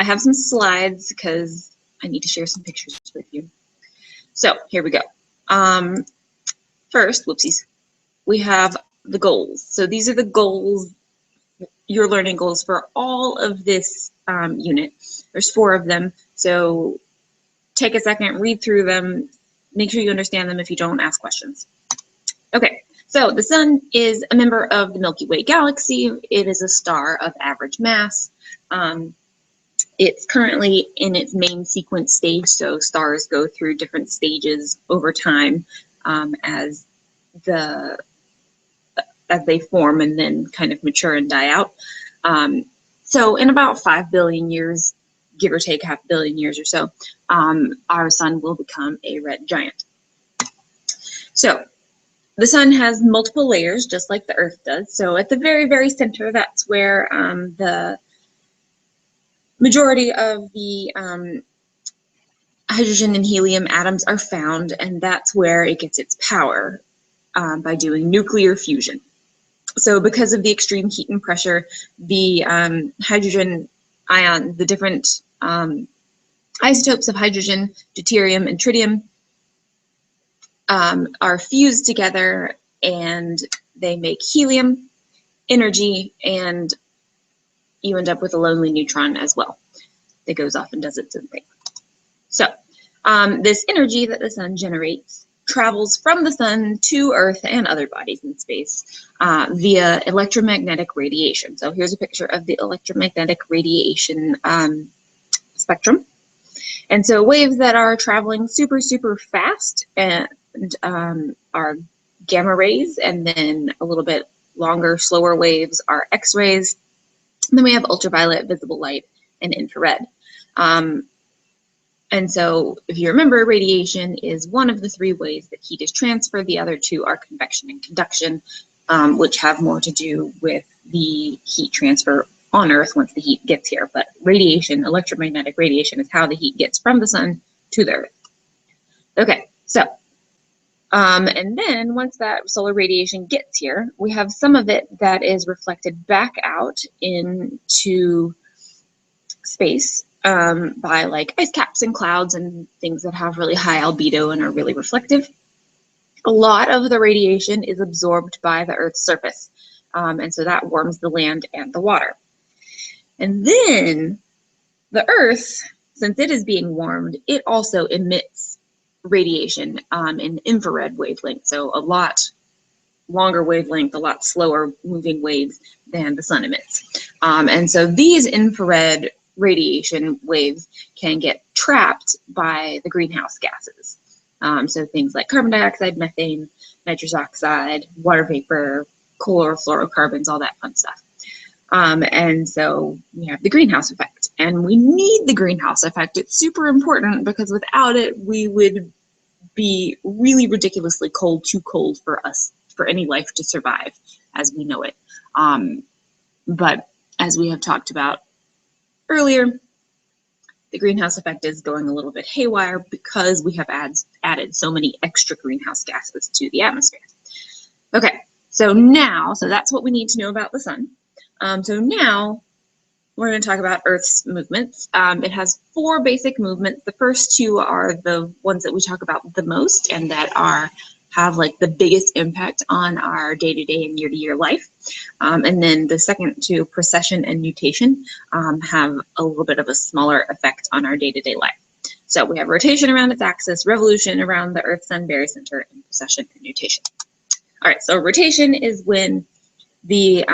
I have some slides because I need to share some pictures with you. So here we go. First, whoopsies, we have the goals. So these are the goals, your learning goals for all of this unit. There's 4 of them. So take a second, read through them, make sure you understand them. If you don't, ask questions. Okay, so the sun is a member of the Milky Way galaxy. It is a star of average mass. It's currently in its main sequence stage, so stars go through different stages over time as they form and then kind of mature and die out. So in about 5 billion years, give or take half a billion years or so, our sun will become a red giant. So the sun has multiple layers, just like the Earth does. So at the very, very center, that's where the majority of the hydrogen and helium atoms are found, and that's where it gets its power by doing nuclear fusion. So because of the extreme heat and pressure, the hydrogen ion, the different isotopes of hydrogen, deuterium, and tritium are fused together, and they make helium, energy, and you end up with a lonely neutron as well that goes off and does its own thing. So this energy that the sun generates travels from the sun to Earth and other bodies in space via electromagnetic radiation. So here's a picture of the electromagnetic radiation spectrum. And so waves that are traveling super, super fast and are gamma rays, and then a little bit longer, slower waves are X-rays. And then we have ultraviolet, visible light, and infrared. And so if you remember, radiation is one of the 3 ways that heat is transferred. The other 2 are convection and conduction, which have more to do with the heat transfer on Earth once the heat gets here. But radiation, electromagnetic radiation, is how the heat gets from the sun to the Earth. Okay, so, and then once that solar radiation gets here, we have some of it that is reflected back out into space by like ice caps and clouds and things that have really high albedo and are really reflective. A lot of the radiation is absorbed by the Earth's surface, and so that warms the land and the water. And then the Earth, since it is being warmed, it also emits radiation in infrared wavelength, so a lot longer wavelength, a lot slower moving waves than the sun emits. And so these infrared radiation waves can get trapped by the greenhouse gases. So things like carbon dioxide, methane, nitrous oxide, water vapor, chlorofluorocarbons, all that fun stuff. And so we have the greenhouse effect, and we need the greenhouse effect. It's super important because without it, we would be really ridiculously cold, too cold for us, for any life to survive as we know it. But as we have talked about earlier, the greenhouse effect is going a little bit haywire because we have added so many extra greenhouse gases to the atmosphere. Okay, so that's what we need to know about the sun. So now we're going to talk about Earth's movements. It has 4 basic movements. The first 2 are the ones that we talk about the most and that have like the biggest impact on our day-to-day and year-to-year life. And then the second 2, procession and nutation, have a little bit of a smaller effect on our day-to-day life. So we have rotation around its axis, revolution around the Earth-Sun barycenter, and procession and nutation. All right, so rotation is when the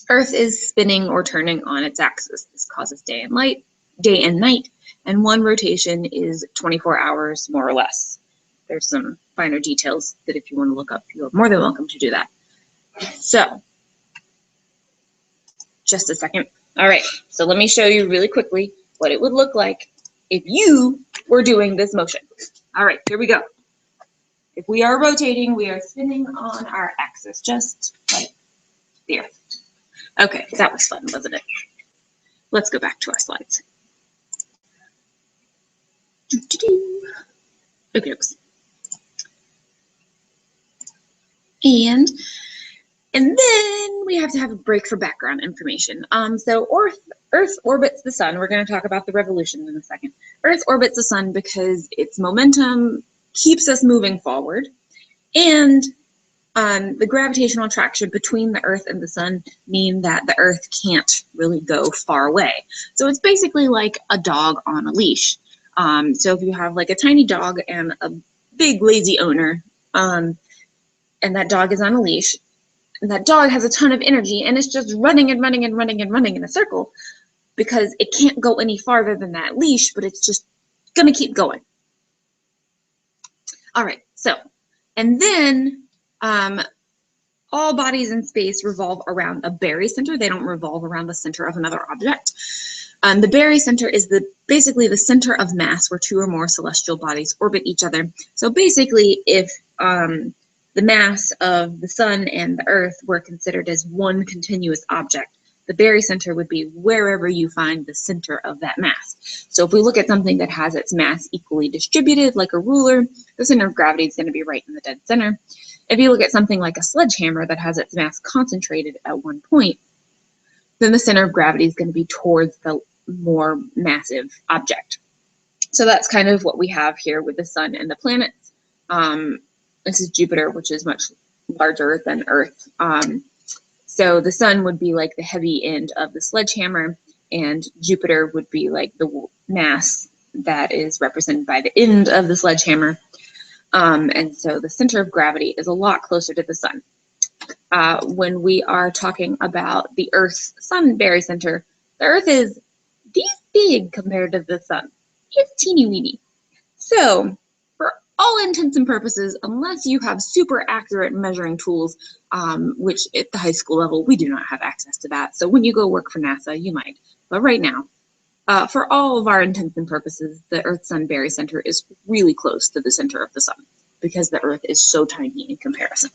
Earth is spinning or turning on its axis. This causes day and night, and one rotation is 24 hours, more or less. There's some finer details that if you want to look up, you're more than welcome to do that. So, just a second. All right, so let me show you really quickly what it would look like if you were doing this motion. All right, here we go. If we are rotating, we are spinning on our axis, just like the Earth. Okay, that was fun, wasn't it? Let's go back to our slides. Okay, and And then we have to have a break for background information. So Earth orbits the sun. We're going to talk about the revolution in a second. Earth orbits the sun because its momentum keeps us moving forward. And the gravitational attraction between the Earth and the sun mean that the Earth can't really go far away. So it's basically like a dog on a leash. So if you have like a tiny dog and a big lazy owner, and that dog is on a leash, and that dog has a ton of energy and it's just running and running and running and running in a circle because it can't go any farther than that leash, but it's just gonna keep going. All right, so, and then all bodies in space revolve around a barycenter. They don't revolve around the center of another object. The barycenter is basically the center of mass where two or more celestial bodies orbit each other. So basically, if the mass of the sun and the Earth were considered as one continuous object, the barycenter would be wherever you find the center of that mass. So if we look at something that has its mass equally distributed, like a ruler, the center of gravity is going to be right in the dead center. If you look at something like a sledgehammer that has its mass concentrated at one point, then the center of gravity is going to be towards the more massive object. So that's kind of what we have here with the sun and the planets. This is Jupiter, which is much larger than Earth. So the sun would be like the heavy end of the sledgehammer, and Jupiter would be like the mass that is represented by the end of the sledgehammer. And so the center of gravity is a lot closer to the sun. When we are talking about the Earth-Sun barycenter, the Earth is this big compared to the sun. It's teeny weeny. So for all intents and purposes, unless you have super accurate measuring tools, which at the high school level, we do not have access to that. So when you go work for NASA, you might. But right now, for all of our intents and purposes, the Earth-Sun barycenter is really close to the center of the sun because the Earth is so tiny in comparison.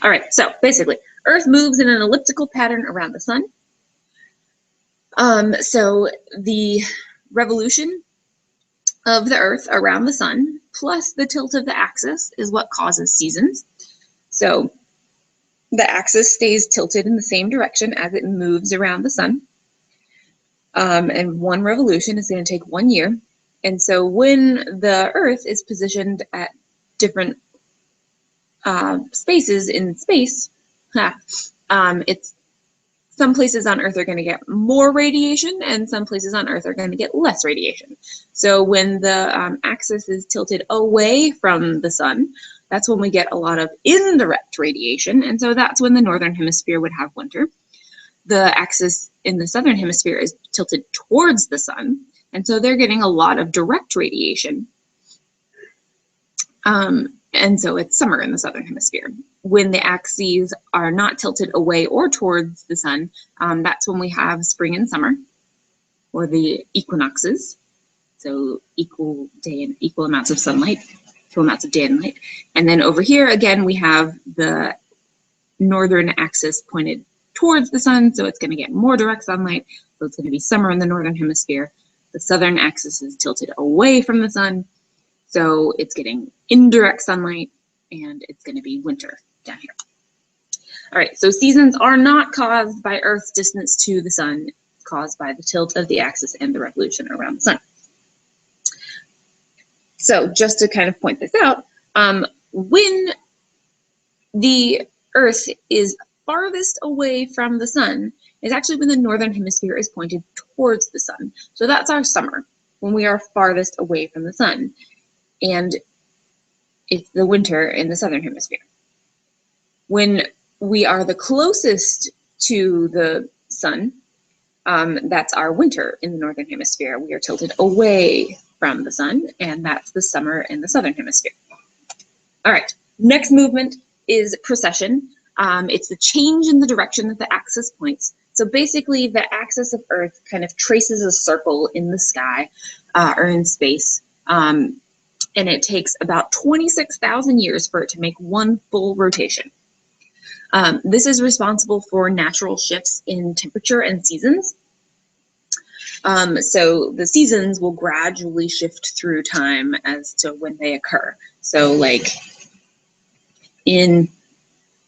All right, so basically, Earth moves in an elliptical pattern around the sun. So the revolution of the Earth around the sun plus the tilt of the axis is what causes seasons. So the axis stays tilted in the same direction as it moves around the sun. And one revolution is going to take 1 year. And so when the Earth is positioned at different spaces in space, it's some places on Earth are going to get more radiation and some places on Earth are going to get less radiation. So when the axis is tilted away from the sun, that's when we get a lot of indirect radiation. And so that's when the northern hemisphere would have winter. The axis in the southern hemisphere is tilted towards the sun, and so they're getting a lot of direct radiation. And so it's summer in the southern hemisphere. When the axes are not tilted away or towards the sun, that's when we have spring and summer, or the equinoxes. So equal amounts of sunlight, equal amounts of day and night. And then over here, again, we have the northern axis pointed towards the sun, so it's going to get more direct sunlight, so it's going to be summer in the northern hemisphere. The southern axis is tilted away from the sun, so it's getting indirect sunlight, and it's going to be winter down here. All right, so seasons are not caused by Earth's distance to the sun, it's caused by the tilt of the axis and the revolution around the sun. So just to kind of point this out, when the Earth is farthest away from the sun is actually when the northern hemisphere is pointed towards the sun. So that's our summer, when we are farthest away from the sun. And it's the winter in the southern hemisphere. When we are the closest to the sun, that's our winter in the northern hemisphere. We are tilted away from the sun, and that's the summer in the southern hemisphere. All right, next movement is precession. It's the change in the direction that the axis points. So basically, the axis of Earth kind of traces a circle in the sky or in space, and it takes about 26,000 years for it to make one full rotation. This is responsible for natural shifts in temperature and seasons. So the seasons will gradually shift through time as to when they occur. So like in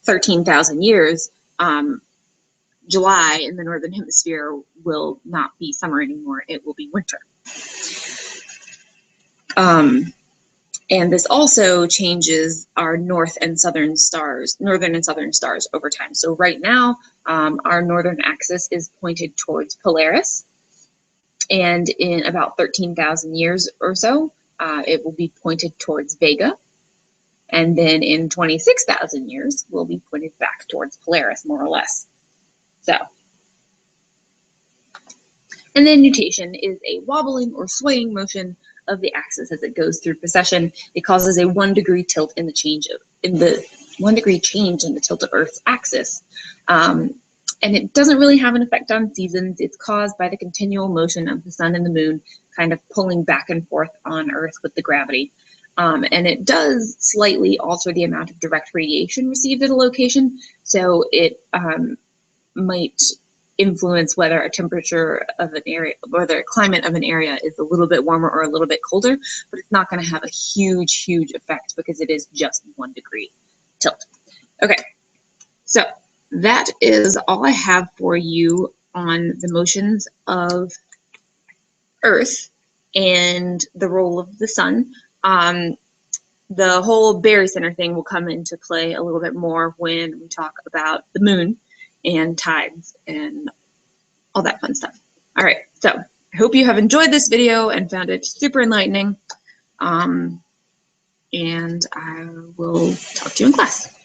13,000 years, July in the northern hemisphere will not be summer anymore. It will be winter. And this also changes our northern and southern stars over time. So right now, our northern axis is pointed towards Polaris. And in about 13,000 years or so, it will be pointed towards Vega. And then in 26,000 years, we'll be pointed back towards Polaris, more or less. So, and then nutation is a wobbling or swaying motion of the axis as it goes through precession. It causes a 1 degree tilt in the 1 degree change in the tilt of Earth's axis. And it doesn't really have an effect on seasons. It's caused by the continual motion of the sun and the moon kind of pulling back and forth on Earth with the gravity. And it does slightly alter the amount of direct radiation received at a location. So it might influence whether a temperature of an area, whether a climate of an area is a little bit warmer or a little bit colder, but it's not going to have a huge effect because it is just 1 degree tilt. Okay, so that is all I have for you on the motions of Earth and the role of the sun. The whole barycenter thing will come into play a little bit more when we talk about the moon and tides and all that fun stuff. All right, so I hope you have enjoyed this video and found it super enlightening. And I will talk to you in class.